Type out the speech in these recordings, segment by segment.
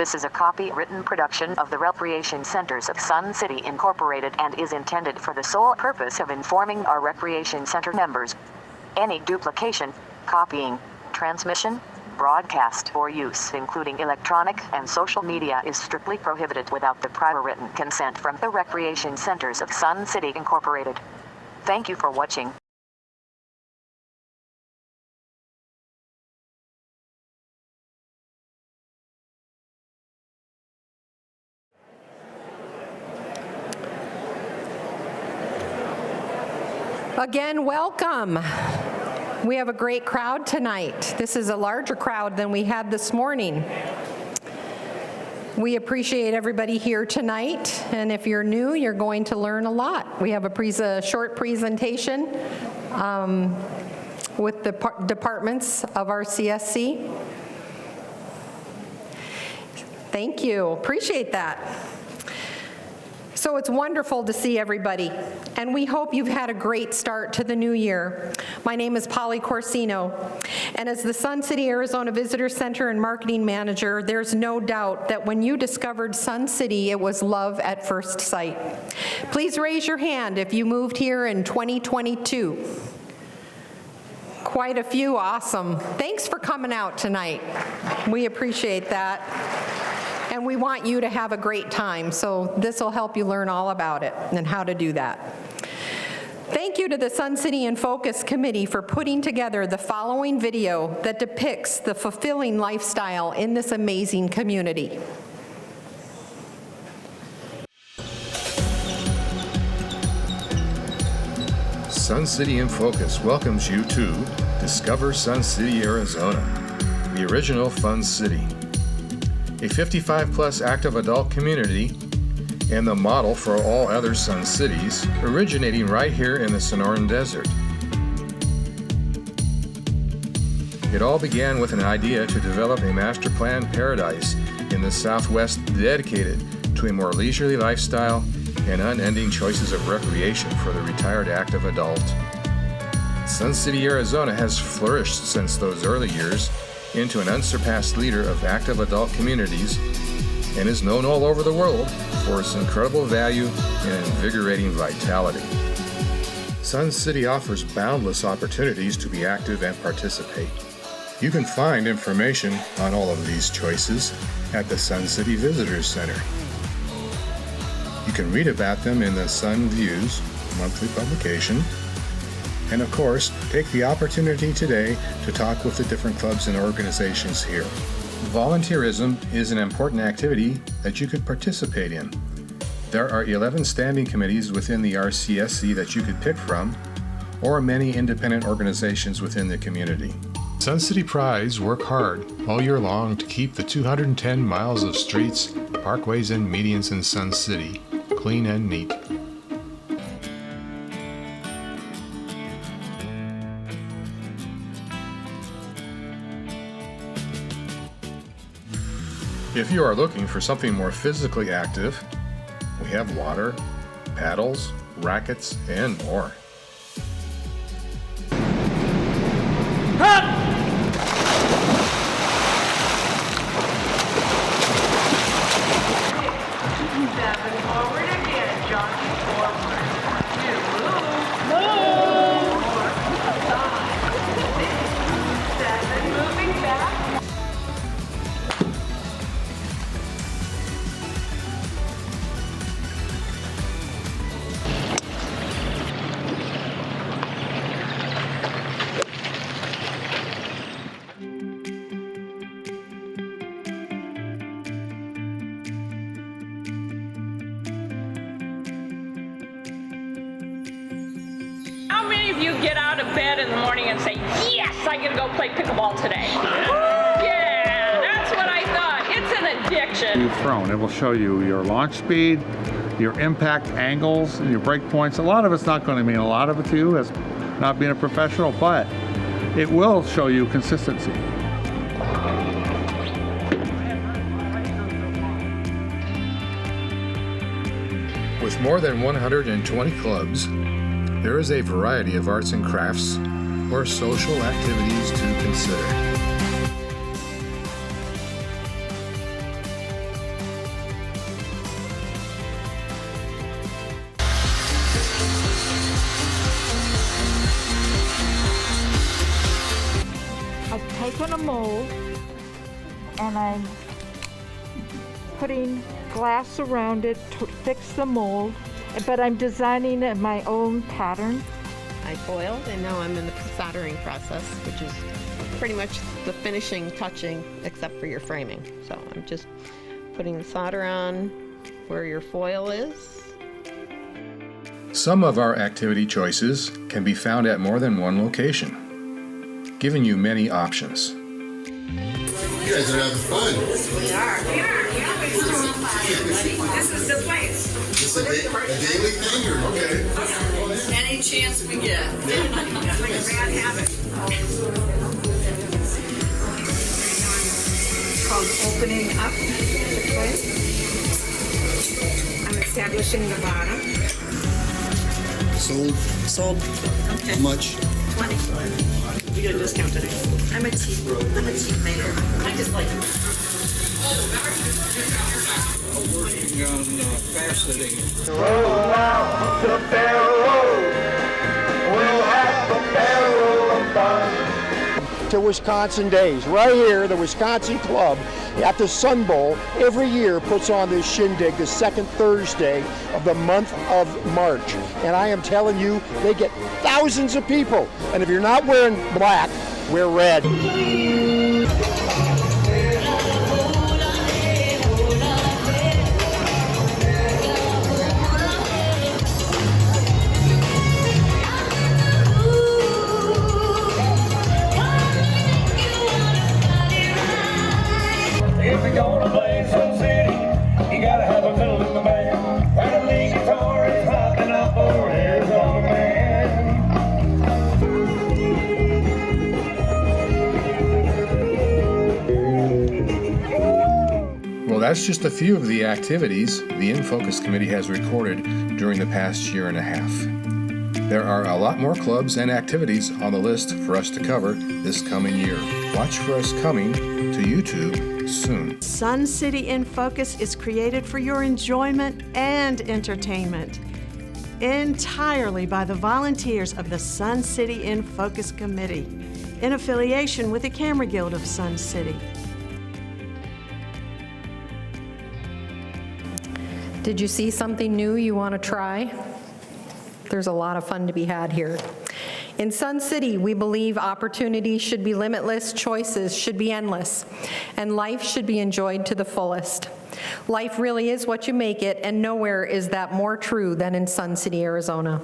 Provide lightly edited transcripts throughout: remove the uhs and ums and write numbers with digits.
This is a copywritten production of the Recreation Centers of Sun City Incorporated and is intended for the sole purpose of informing our Recreation Center members. Any duplication, copying, transmission, broadcast, or use, including electronic and social media, is strictly prohibited without the prior written consent from the Recreation Centers of Sun City Incorporated. Thank you for watching. Again, welcome. We have a great crowd tonight. This is a larger crowd than we had this morning. We appreciate everybody here tonight, and if you're new, you're going to learn a lot. We have a short presentation with the departments of RCSC. Thank you, appreciate that. So it's wonderful to see everybody, and we hope you've had a great start to the new year. My name is Corsino, and as the Sun City, Arizona Visitor Center and Marketing Manager, there's no doubt that when you discovered Sun City, it was love at first sight. Please raise your hand if you moved here in 2022. Quite a few, awesome. Thanks for coming out tonight. We appreciate that. And we want you to have a great time, so this will help you learn all about it and how to do that. Thank you to the Sun City in Focus Committee for putting together the following video that depicts the fulfilling lifestyle in this amazing community. Sun City in Focus welcomes you to Discover Sun City, Arizona, the original fun city. A 55-plus active adult community and the model for all other Sun Cities, originating right here in the Sonoran Desert. It all began with an idea to develop a master plan paradise in the Southwest dedicated to a more leisurely lifestyle and unending choices of recreation for the retired active adult. Sun City, Arizona has flourished since those early years into an unsurpassed leader of active adult communities and is known all over the world for its incredible value and invigorating vitality. Sun City offers boundless opportunities to be active and participate. You can find information on all of these choices at the Sun City Visitors Center. You can read about them in the Sun Views monthly publication. And of course, take the opportunity today to talk with the different clubs and organizations here. Volunteerism is an important activity that you could participate in. There are 11 standing committees within the RCSC that you could pick from, or many independent organizations within the community. Sun City Prides work hard all year long to keep the 210 miles of streets, parkways, and medians in Sun City clean and neat. If you are looking for something more physically active, we have water, paddles, rackets, and more. Forward again, jogging forward. Move. 6, 7, moving back. How many of you get out of bed in the morning and say, yes, I can go play pickleball today? Yeah, that's what I thought. It's an addiction. You've thrown. It will show you your launch speed, your impact angles, and your break points. A lot of it's not going to mean a lot of it to you as not being a professional, but it will show you consistency. With more than 120 clubs, there is a variety of arts and crafts or social activities to consider. a mold and I'm putting glass around it to fix the mold, but I'm designing my own pattern. I foiled and now I'm in the soldering process, which is pretty much the finishing touching except for your framing. So I'm just putting the solder on where your foil is. Some of our activity choices can be found at more than one location, giving you many options. You guys are having fun. We are. This is the place. This is a daily thing, or okay? Any chance we get. It's like a bad habit. It's called opening up the place. I'm establishing the bottom. Sold. Okay. How much? 20. You get a discount today. I'm a tea maker. I just like it. Working on faceting. Roll out the barrel. We'll have some barrel of fun. To Wisconsin Days. Right here, the Wisconsin Club at the Sun Bowl every year puts on this shindig the second Thursday of the month of March. And I am telling you, they get thousands of people. And if you're not wearing black, wear red. If you're gonna play Sun City, you gotta have a fiddle in the band. And a lead guitar is popping up over Arizona man. Well, that's just a few of the activities the In Focus Committee has recorded during the past year and a half. There are a lot more clubs and activities on the list for us to cover this coming year. Watch for us coming to YouTube soon. Sun City in Focus is created for your enjoyment and entertainment, entirely by the volunteers of the Sun City in Focus Committee, in affiliation with the Camera Guild of Sun City. Did you see something new you want to try? There's a lot of fun to be had here. In Sun City, we believe opportunities should be limitless, choices should be endless, and life should be enjoyed to the fullest. Life really is what you make it, and nowhere is that more true than in Sun City, Arizona.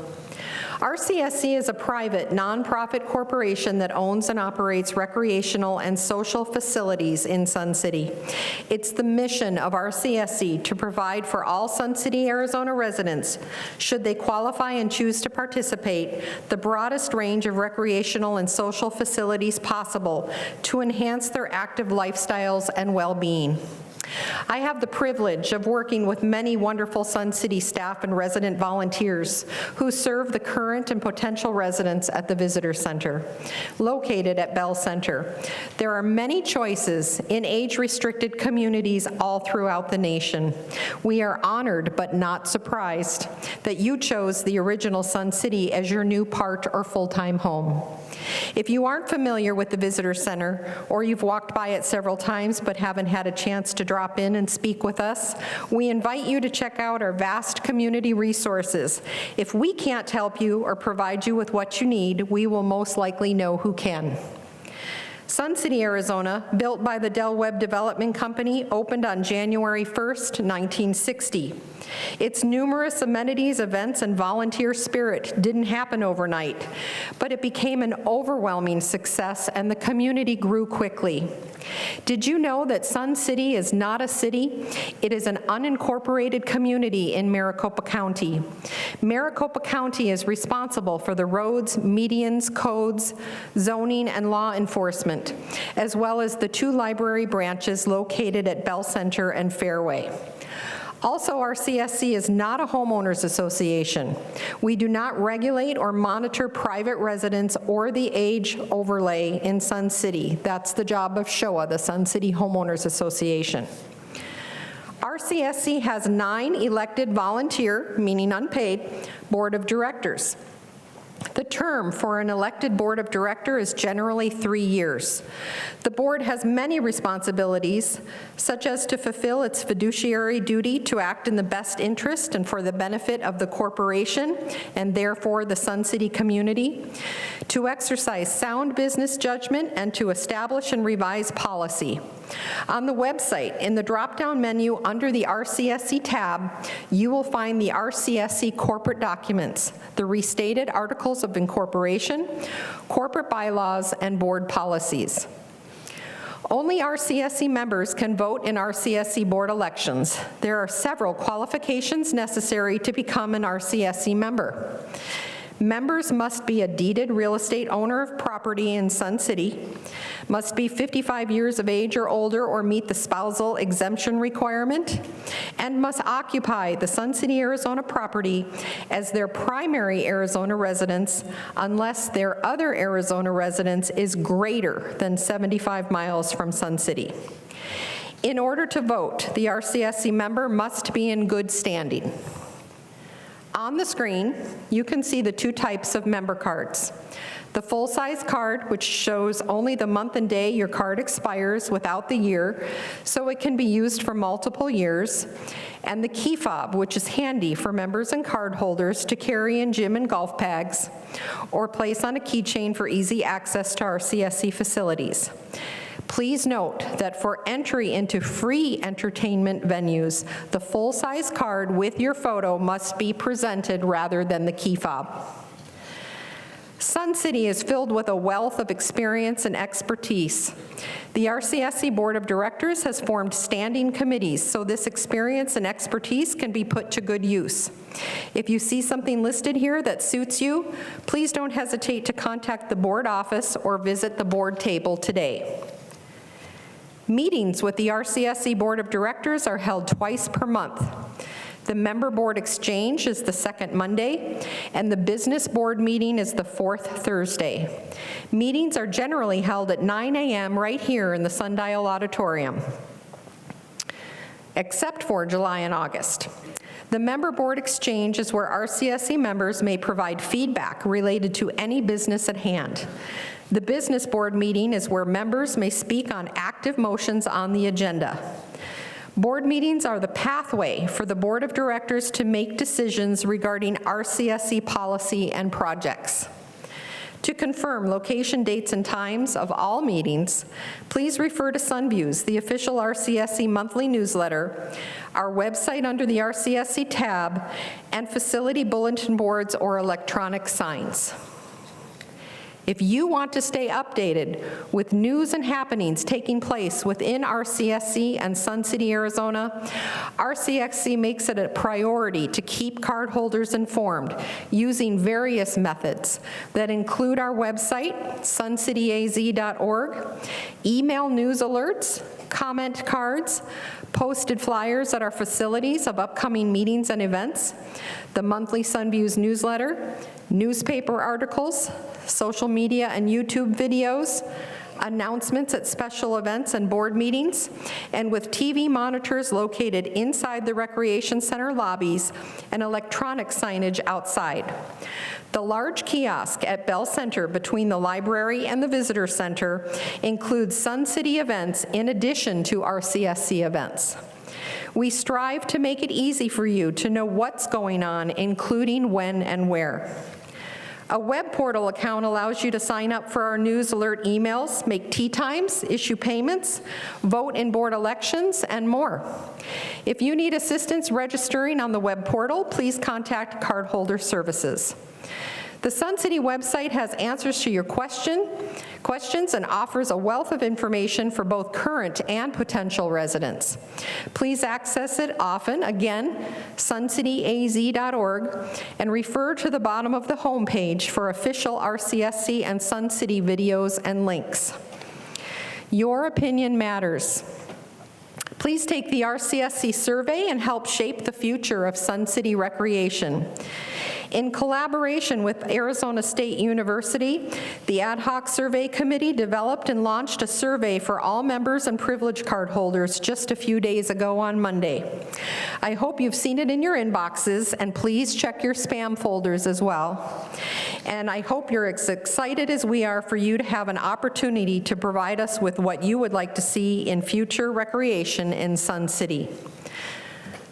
RCSC is a private, nonprofit corporation that owns and operates recreational and social facilities in Sun City. It's the mission of RCSC to provide for all Sun City, Arizona residents, should they qualify and choose to participate, the broadest range of recreational and social facilities possible to enhance their active lifestyles and well-being. I have the privilege of working with many wonderful Sun City staff and resident volunteers who serve the current and potential residents at the Visitor Center, located at Bell Center. There are many choices in age-restricted communities all throughout the nation. We are honored but not surprised that you chose the original Sun City as your new part or full-time home. If you aren't familiar with the Visitor Center, or you've walked by it several times but haven't had a chance to drop in and speak with us, we invite you to check out our vast community resources. If we can't help you or provide you with what you need, we will most likely know who can. Sun City, Arizona, built by the Del Webb Development Company, opened on January 1st, 1960. Its numerous amenities, events, and volunteer spirit didn't happen overnight, but it became an overwhelming success and the community grew quickly. Did you know that Sun City is not a city? It is an unincorporated community in Maricopa County. Maricopa County is responsible for the roads, medians, codes, zoning, and law enforcement, as well as the 2 library branches located at Bell Center and Fairway. Also, RCSC is not a homeowners association. We do not regulate or monitor private residents or the age overlay in Sun City. That's the job of SHOA, the Sun City Homeowners Association. RCSC has 9 elected volunteer, meaning unpaid, board of directors. The term for an elected board of director is generally 3 years. The board has many responsibilities, such as to fulfill its fiduciary duty to act in the best interest and for the benefit of the corporation and therefore the Sun City community, to exercise sound business judgment, and to establish and revise policy. On the website, in the drop-down menu under the RCSC tab, you will find the RCSC corporate documents, the restated articles of incorporation, corporate bylaws, and board policies. Only RCSC members can vote in RCSC board elections. There are several qualifications necessary to become an RCSC member. Members must be a deeded real estate owner of property in Sun City, must be 55 years of age or older or meet the spousal exemption requirement, and must occupy the Sun City, Arizona property as their primary Arizona residence unless their other Arizona residence is greater than 75 miles from Sun City. In order to vote, the RCSC member must be in good standing. On the screen, you can see the two types of member cards. The full-size card, which shows only the month and day your card expires without the year, so it can be used for multiple years, and the key fob, which is handy for members and card holders to carry in gym and golf bags, or place on a keychain for easy access to our CSC facilities. Please note that for entry into free entertainment venues, the full-size card with your photo must be presented rather than the key fob. Sun City is filled with a wealth of experience and expertise. The RCSC Board of Directors has formed standing committees, so this experience and expertise can be put to good use. If you see something listed here that suits you, please don't hesitate to contact the board office or visit the board table today. Meetings with the RCSC Board of Directors are held twice per month. The member board exchange is the second Monday, and the business board meeting is the fourth Thursday. Meetings are generally held at 9 a.m. right here in the Sundial Auditorium, except for July and August. The member board exchange is where RCSC members may provide feedback related to any business at hand. The business board meeting is where members may speak on active motions on the agenda. Board meetings are the pathway for the board of directors to make decisions regarding RCSC policy and projects. To confirm location, dates, and times of all meetings, please refer to SunViews, the official RCSC monthly newsletter, our website under the RCSC tab, and facility bulletin boards or electronic signs. If you want to stay updated with news and happenings taking place within RCSC and Sun City, Arizona, RCSC makes it a priority to keep cardholders informed using various methods that include our website, suncityaz.org, email news alerts, comment cards, posted flyers at our facilities of upcoming meetings and events, the monthly SunViews newsletter, newspaper articles, social media and YouTube videos, announcements at special events and board meetings, and with TV monitors located inside the recreation center lobbies and electronic signage outside. The large kiosk at Bell Center between the library and the visitor center includes Sun City events in addition to RCSC events. We strive to make it easy for you to know what's going on, including when and where. A web portal account allows you to sign up for our news alert emails, make tea times, issue payments, vote in board elections, and more. If you need assistance registering on the web portal, please contact Cardholder Services. The Sun City website has answers to your questions and offers a wealth of information for both current and potential residents. Please access it often, again, suncityaz.org, and refer to the bottom of the homepage for official RCSC and Sun City videos and links. Your opinion matters. Please take the RCSC survey and help shape the future of Sun City recreation. In collaboration with Arizona State University, the Ad Hoc Survey Committee developed and launched a survey for all members and privilege card holders just a few days ago on Monday. I hope you've seen it in your inboxes, and please check your spam folders as well. And I hope you're as excited as we are for you to have an opportunity to provide us with what you would like to see in future recreation in Sun City.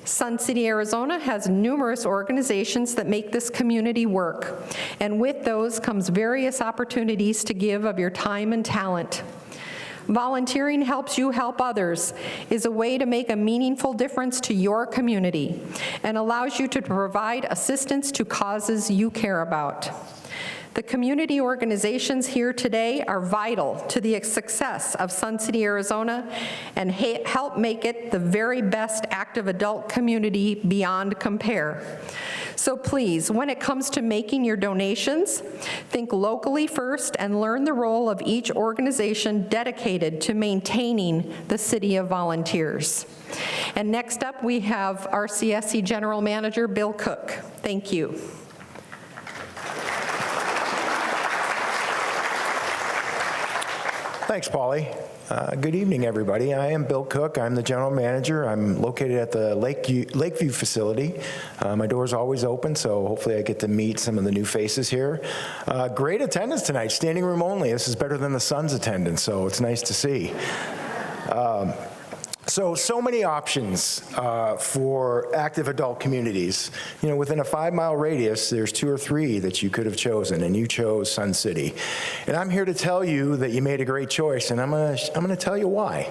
Sun City, Arizona has numerous organizations that make this community work, and with those comes various opportunities to give of your time and talent. Volunteering helps you help others, is a way to make a meaningful difference to your community, and allows you to provide assistance to causes you care about. The community organizations here today are vital to the success of Sun City, Arizona, and help make it the very best active adult community beyond compare. So please, when it comes to making your donations, think locally first and learn the role of each organization dedicated to maintaining the City of Volunteers. And next up, we have RCSC General Manager Bill Cook. Thank you. Thanks, Polly. Good evening, everybody. I am Bill Cook. I'm the general manager. I'm located at the Lakeview facility. My door's always open, so hopefully I get to meet some of the new faces here. Great attendance tonight, standing room only. This is better than the Sun's attendance, so it's nice to see. So many options for active adult communities. You know, within a 5-mile radius, there's 2 or 3 that you could have chosen, and you chose Sun City. And I'm here to tell you that you made a great choice, and I'm gonna tell you why.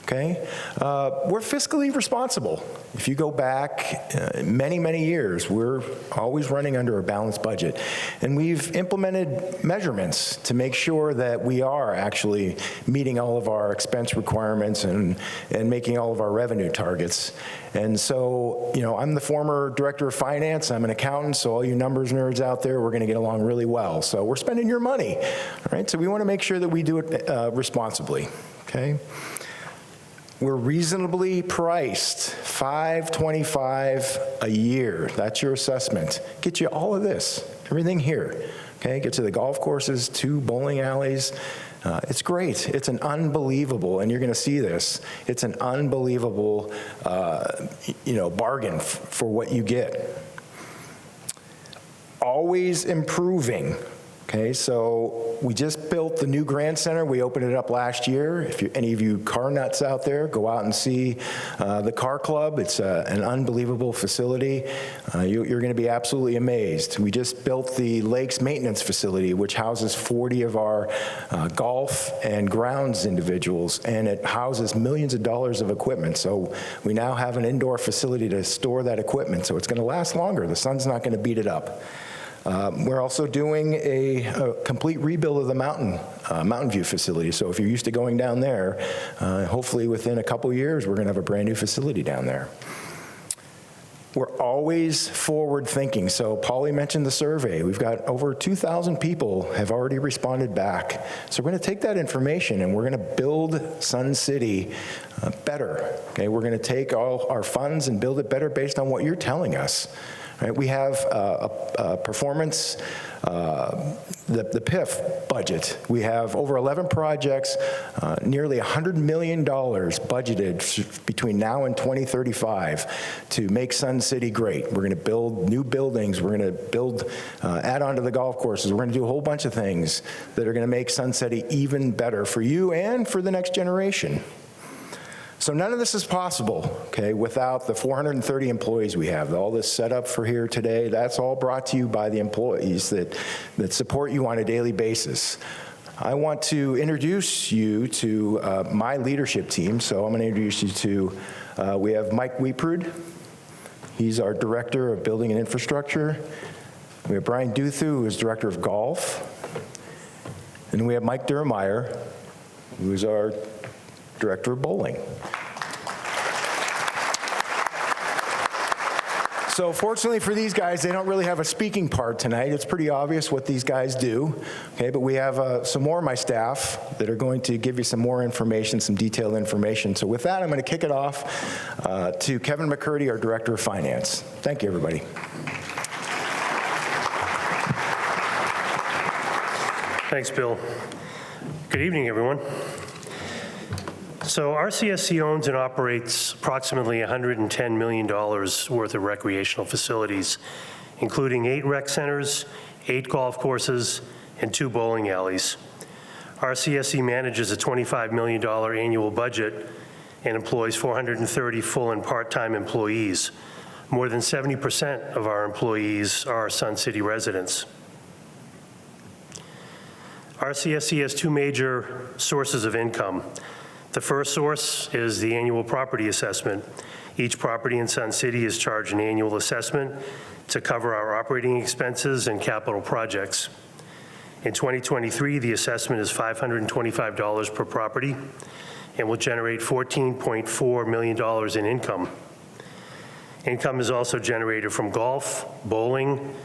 Okay? We're fiscally responsible. If you go back many, many years, we're always running under a balanced budget. And we've implemented measurements to make sure that we are actually meeting all of our expense requirements and making all of our revenue targets. And so, you know, I'm the former director of finance. I'm an accountant, so all you numbers nerds out there, we're gonna get along really well. So we're spending your money, all right? So we wanna make sure that we do it responsibly, okay? We're reasonably priced, $525 a year. That's your assessment. Get you all of this, everything here. Okay, get you the golf courses, 2 bowling alleys. It's great. It's an unbelievable, and you're going to see this. It's an unbelievable, bargain for what you get. Always improving. Okay, so we just built the new Grand Center. We opened it up last year. If any of you car nuts out there, go out and see the Car Club. It's an unbelievable facility. You're going to be absolutely amazed. We just built the Lakes Maintenance Facility, which houses 40 of our golf and grounds individuals, and it houses millions of dollars of equipment. So we now have an indoor facility to store that equipment, so it's going to last longer. The sun's not going to beat it up. We're also doing a complete rebuild of the Mountain View facility. So if you're used to going down there, hopefully within a couple years, we're going to have a brand new facility down there. We're always forward thinking. So Polly mentioned the survey. We've got over 2,000 people have already responded back. So we're going to take that information and we're going to build Sun City better. Okay, we're going to take all our funds and build it better based on what you're telling us. Right, we have a performance, the PIF budget. We have over 11 projects, nearly $100 million budgeted between now and 2035 to make Sun City great. We're going to build new buildings. We're going to build, add on to the golf courses. We're going to do a whole bunch of things that are going to make Sun City even better for you and for the next generation. So none of this is possible, okay, without the 430 employees we have. All this set up for here today, that's all brought to you by the employees that support you on a daily basis. I want to introduce you to my leadership team. So I'm going to introduce you to, we have Mike Wieprud. He's our Director of Building and Infrastructure. We have Brian Duthu, who is Director of Golf. And we have Mike Durmeyer, who is our Director of Bowling. So fortunately for these guys, they don't really have a speaking part tonight. It's pretty obvious what these guys do. Okay, but we have some more of my staff that are going to give you some more information, some detailed information. So with that, I'm going to kick it off to Kevin McCurdy, our Director of Finance. Thank you, everybody. Thanks, Bill. Good evening, everyone. So RCSC owns and operates approximately $110 million worth of recreational facilities, including 8 rec centers, 8 golf courses, and 2 bowling alleys. RCSC manages a $25 million annual budget and employs 430 full and part-time employees. More than 70% of our employees are Sun City residents. RCSC has 2 major sources of income. The first source is the annual property assessment. Each property in Sun City is charged an annual assessment to cover our operating expenses and capital projects. In 2023, the assessment is $525 per property and will generate $14.4 million in income. Income is also generated from golf, bowling,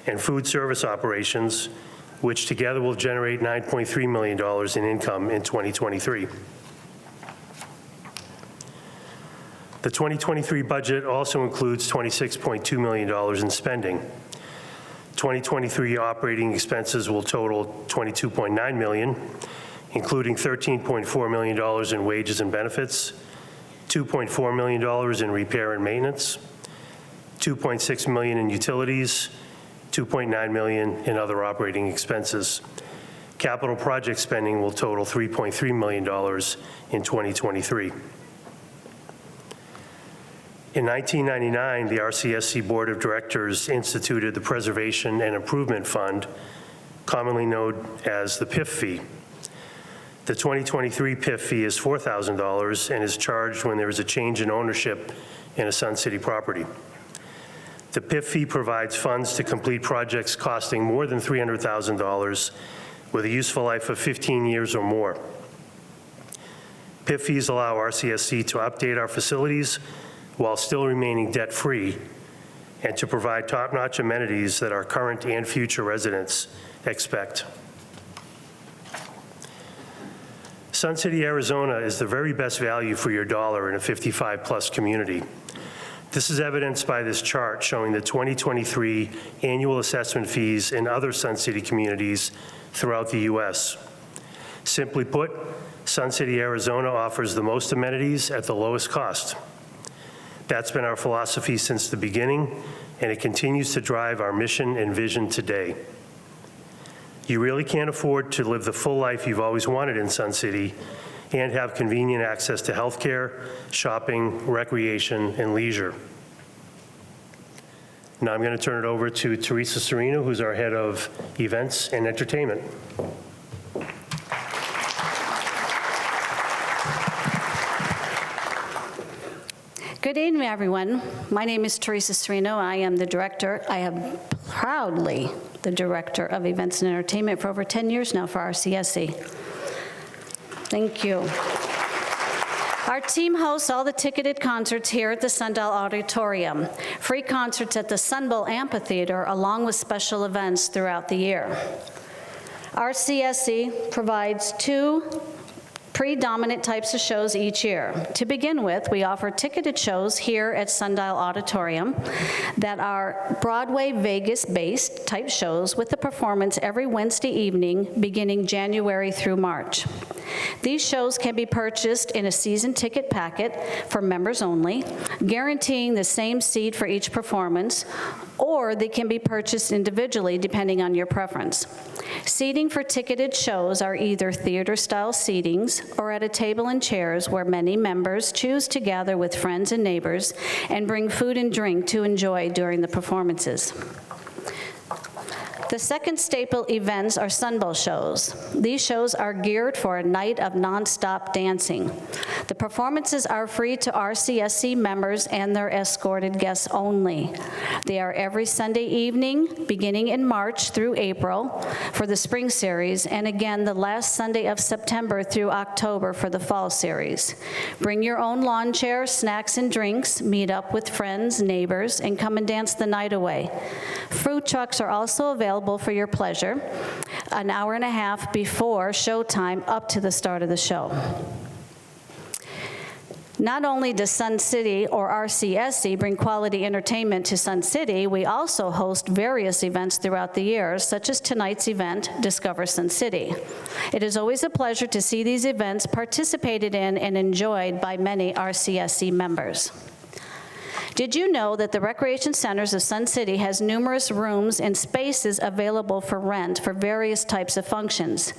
and food service operations, which together will generate $9.3 million in income in 2023. The 2023 budget also includes $26.2 million in spending. 2023 operating expenses will total $22.9 million, including $13.4 million in wages and benefits, $2.4 million in repair and maintenance, $2.6 million in utilities, $2.9 million in other operating expenses. Capital project spending will total $3.3 million in 2023. In 1999, the RCSC Board of Directors instituted the Preservation and Improvement Fund, commonly known as the PIF fee. The 2023 PIF fee is $4,000 and is charged when there is a change in ownership in a Sun City property. The PIF fee provides funds to complete projects costing more than $300,000 with a useful life of 15 years or more. PIF fees allow RCSC to update our facilities while still remaining debt-free and to provide top-notch amenities that our current and future residents expect. Sun City, Arizona is the very best value for your dollar in a 55-plus community. This is evidenced by this chart showing the 2023 annual assessment fees in other Sun City communities throughout the U.S. Simply put, Sun City, Arizona offers the most amenities at the lowest cost. That's been our philosophy since the beginning, and it continues to drive our mission and vision today. You really can't afford to live the full life you've always wanted in Sun City and have convenient access to healthcare, shopping, recreation, and leisure. Now I'm going to turn it over to Teresa Serino, who's our head of events and entertainment. Good evening, everyone. My name is Teresa Serino. I am the director. I am proudly the director of events and entertainment for over 10 years now for RCSC. Thank you. Our team hosts all the ticketed concerts here at the Sundial Auditorium, free concerts at the Sundial Amphitheater, along with special events throughout the year. RCSC provides 2 predominant types of shows each year. To begin with, we offer ticketed shows here at Sundial Auditorium that are Broadway, Vegas-based type shows with a performance every Wednesday evening beginning January through March. These shows can be purchased in a season ticket packet for members only, guaranteeing the same seat for each performance, or they can be purchased individually depending on your preference. Seating for ticketed shows are either theater-style seatings or at a table and chairs where many members choose to gather with friends and neighbors and bring food and drink to enjoy during the performances. The second staple events are Sundial shows. These shows are geared for a night of nonstop dancing. The performances are free to RCSC members and their escorted guests only. They are every Sunday evening, beginning in March through April for the spring series, and again the last Sunday of September through October for the fall series. Bring your own lawn chair, snacks and drinks, meet up with friends, neighbors, and come and dance the night away. Food trucks are also available for your pleasure, an hour and a half before showtime up to the start of the show. Not only does Sun City or RCSC bring quality entertainment to Sun City, we also host various events throughout the year, such as tonight's event, Discover Sun City. It is always a pleasure to see these events participated in and enjoyed by many RCSC members. Did you know that the Recreation Centers of Sun City has numerous rooms and spaces available for rent for various types of functions?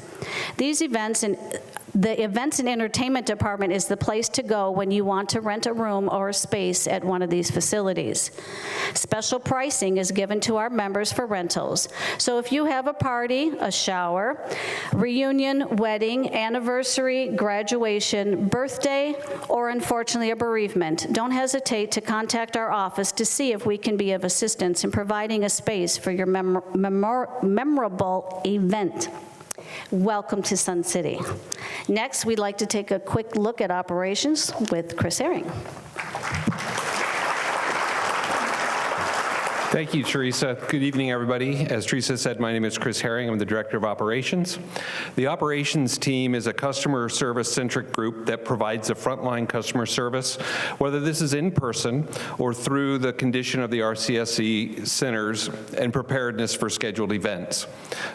The Events and Entertainment Department is the place to go when you want to rent a room or a space at one of these facilities. Special pricing is given to our members for rentals. So if you have a party, a shower, reunion, wedding, anniversary, graduation, birthday, or unfortunately a bereavement, don't hesitate to contact our office to see if we can be of assistance in providing a space for your memorable event. Welcome to Sun City. Next, we'd like to take a quick look at operations with Chris Herring. Thank you, Teresa. Good evening, everybody. As Teresa said, my name is Chris Herring. I'm the Director of Operations. The operations team is a customer service-centric group that provides the frontline customer service, whether this is in person or through the condition of the RCSC centers and preparedness for scheduled events.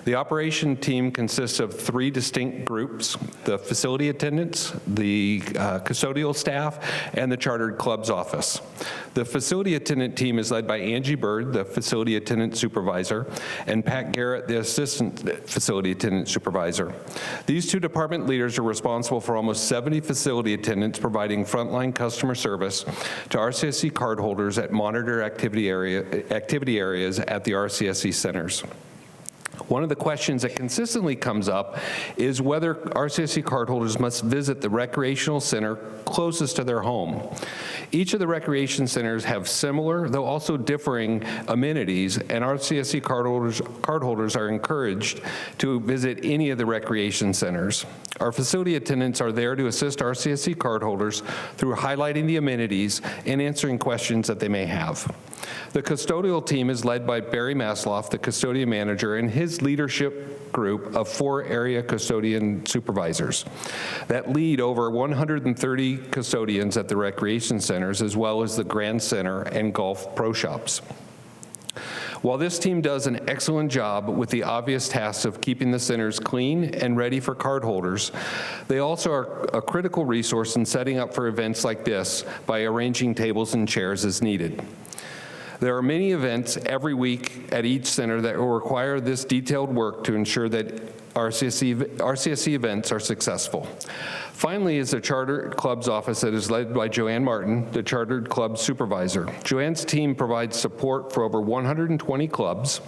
The operation team consists of 3 distinct groups: the facility attendants, the custodial staff, and the chartered clubs office. The facility attendant team is led by Angie Bird, the facility attendant supervisor, and Pat Garrett, the assistant facility attendant supervisor. These 2 department leaders are responsible for almost 70 facility attendants providing frontline customer service to RCSC cardholders at monitored activity areas at the RCSC centers. One of the questions that consistently comes up is whether RCSC cardholders must visit the recreational center closest to their home. Each of the recreation centers have similar, though also differing, amenities, and RCSC cardholders are encouraged to visit any of the recreation centers. Our facility attendants are there to assist RCSC cardholders through highlighting the amenities and answering questions that they may have. The custodial team is led by Barry Masloff, the custodian manager, and his leadership group of 4 area custodian supervisors that lead over 130 custodians at the recreation centers, as well as the Grand Center and golf pro shops. While this team does an excellent job with the obvious tasks of keeping the centers clean and ready for cardholders, they also are a critical resource in setting up for events like this by arranging tables and chairs as needed. There are many events every week at each center that will require this detailed work to ensure that RCSC events are successful. Finally is the Chartered Clubs office that is led by Joanne Martin, the Chartered Club Supervisor. Joanne's team provides support for over 120 clubs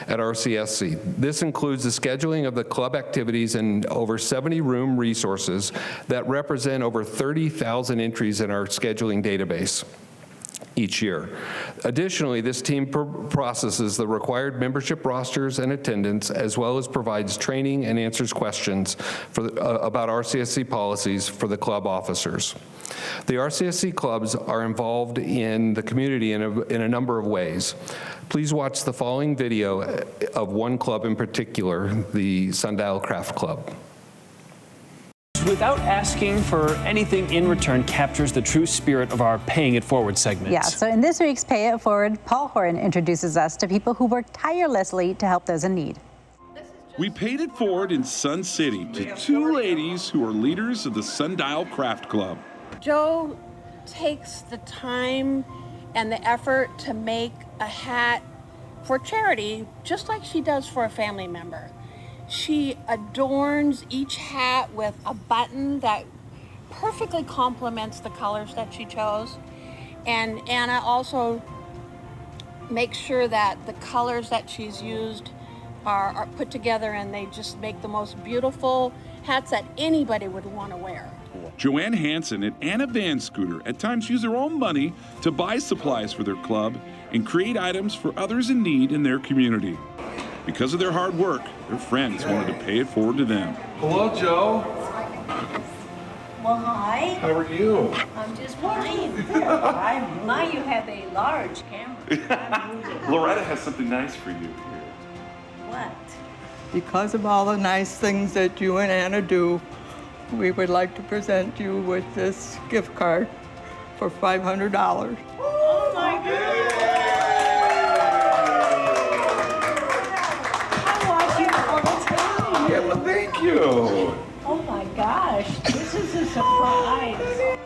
at RCSC. This includes the scheduling of the club activities and over 70 room resources that represent over 30,000 entries in our scheduling database each year. Additionally, this team processes the required membership rosters and attendance, as well as provides training and answers questions about RCSC policies for the club officers. The RCSC clubs are involved in the community in a number of ways. Please watch the following video of one club in particular, the Sundial Craft Club. Without asking for anything in return captures the true spirit of our Paying It Forward segment. Yeah, so in this week's Pay It Forward, Paul Horan introduces us to people who work tirelessly to help those in need. We paid it forward in Sun City to 2 ladies who are leaders of the Sundial Craft Club. Jo takes the time and the effort to make a hat for charity, just like she does for a family member. She adorns each hat with a button that perfectly complements the colors that she chose. And Anna also makes sure that the colors that she's used are put together, and they just make the most beautiful hats that anybody would want to wear. Joanne Hansen and Anna Van Scooter at times use their own money to buy supplies for their club and create items for others in need in their community. Because of their hard work, their friends wanted to pay it forward to them. Hello, Joe. Well, hi. How are you? I'm just fine. My, you have a large camera. Loretta has something nice for you here. What? Because of all the nice things that you and Anna do, we would like to present you with this gift card for $500. Oh my goodness! I watch you all the time. Yeah, well, thank you. Oh my gosh, this is a surprise.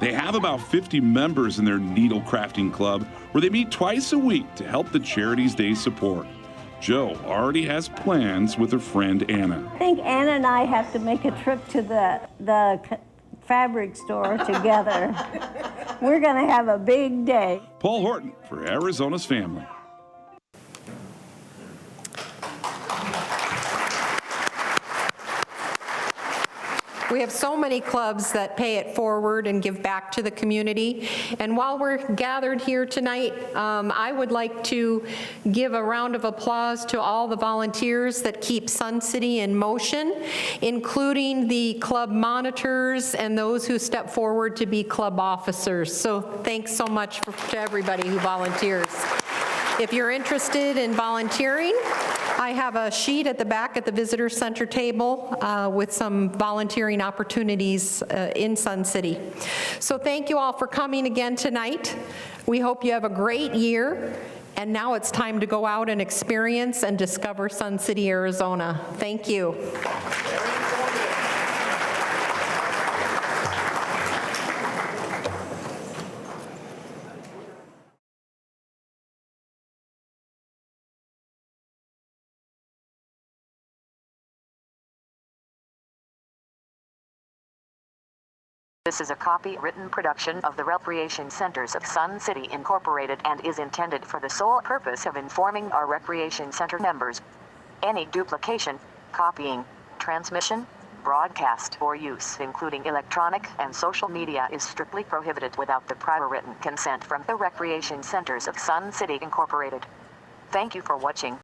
They have about 50 members in their needle crafting club where they meet twice a week to help the charities they support. Joe already has plans with her friend Anna. I think Anna and I have to make a trip to the fabric store together. We're going to have a big day. Paul Horton for Arizona's Family. We have so many clubs that pay it forward and give back to the community. And while we're gathered here tonight, I would like to give a round of applause to all the volunteers that keep Sun City in motion, including the club monitors and those who step forward to be club officers. So thanks so much to everybody who volunteers. If you're interested in volunteering, I have a sheet at the back at the visitor center table with some volunteering opportunities in Sun City. So thank you all for coming again tonight. We hope you have a great year. And now it's time to go out and experience and discover Sun City, Arizona. Thank you. This is a copywritten production of the Recreation Centers of Sun City Incorporated and is intended for the sole purpose of informing our Recreation Center members. Any duplication, copying, transmission, broadcast, or use, including electronic and social media, is strictly prohibited without the prior written consent from the Recreation Centers of Sun City Incorporated. Thank you for watching.